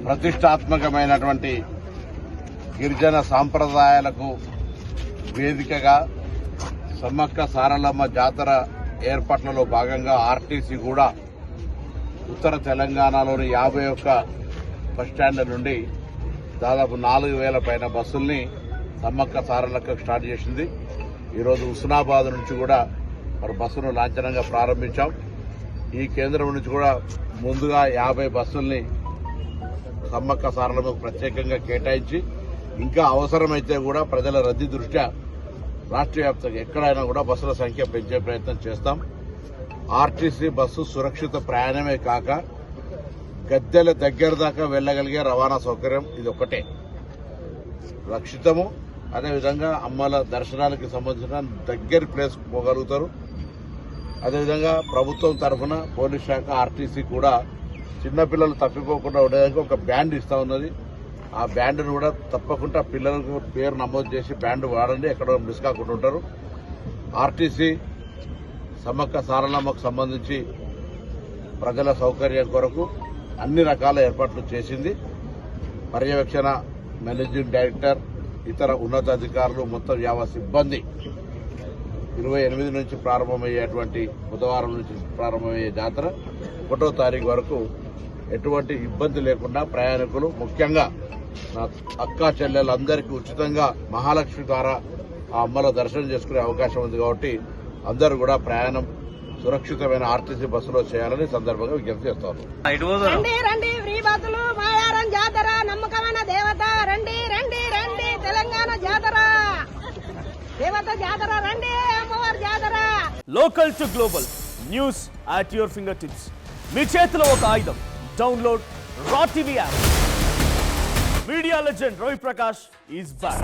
ప్రతిష్టాత్మకమైనటువంటి గిరిజన సాంప్రదాయాలకు వేదికగా సమ్మక్క సారలమ్మ జాతర ఏర్పాట్లలో భాగంగా ఆర్టీసీ కూడా ఉత్తర తెలంగాణలోని 51 బస్టాండ్ల నుండి దాదాపు 4,000 పైన బస్సుల్ని సమ్మక్క సారలక్క స్టార్ట్ చేసింది. ఈరోజు హుస్నాబాద్ నుంచి కూడా మరి బస్సును లాంఛనంగా ప్రారంభించాం. ఈ కేంద్రం నుంచి కూడా ముందుగా 50 బస్సుల్ని సమ్మక్క సారలమ్మకు ప్రత్యేకంగా కేటాయించి ఇంకా అవసరమైతే కూడా ప్రజల రద్దీ దృష్ట్యా రాష్ట్ర వ్యాప్తంగా ఎక్కడైనా కూడా బస్సుల సంఖ్య పెంచే ప్రయత్నం చేస్తాం. ఆర్టీసీ బస్సు సురక్షిత ప్రయాణమే కాక గద్దెల దగ్గర దాకా వెళ్లగలిగే రవాణా సౌకర్యం ఇది ఒకటే రక్షితము. అదేవిధంగా అమ్మల దర్శనాలకు సంబంధించిన దగ్గర ప్లేస్ పోగలుగుతారు. అదేవిధంగా ప్రభుత్వం తరఫున పోలీస్ శాఖ ఆర్టీసీ కూడా చిన్నపిల్లలు తప్పిపోకుండా ఉండడానికి ఒక బ్యాండ్ ఇస్తా ఉన్నది. ఆ బ్యాండ్ను కూడా తప్పకుండా పిల్లలకు పేరు నమోదు చేసి బ్యాండ్ వాడండి, ఎక్కడ మిస్ కాకుండా ఉంటారు. ఆర్టీసీ సమ్మక్క సారలమ్మకు సంబంధించి ప్రజల సౌకర్యం కొరకు అన్ని రకాల ఏర్పాట్లు చేసింది. పర్యవేక్షణ మేనేజింగ్ డైరెక్టర్, ఇతర ఉన్నతాధికారులు, మొత్తం 50 సిబ్బంది 28 నుంచి ప్రారంభమయ్యేటువంటి బుధవారం నుంచి ప్రారంభమయ్యే జాతర 1వ తారీఖు వరకు ఎటువంటి ఇబ్బంది లేకుండా ప్రయాణికులు, ముఖ్యంగా నా అక్కా చెల్లెలందరికీ ఉచితంగా మహాలక్ష్మి ద్వారా ఆ అమ్మల దర్శనం చేసుకునే అవకాశం ఉంది. కాబట్టి అందరూ కూడా ప్రయాణం సురక్షితమైన ఆర్టీసీ బస్సులో చేయాలని సందర్భంగా విజ్ఞప్తి చేస్తారు. రండి రండి ఫ్రీ బస్సులు, మాయారం జాతర, నమ్మకమైన దేవత, రండి రండి రండి తెలంగాణ జాతర, దేవత జాతర, రండి అమ్మవారి జాతర. Local to global news at your finger tips. మీ చేతిలో ఒక ఆయుధం. Download raw TV app. Media legend Ravi Prakash is back.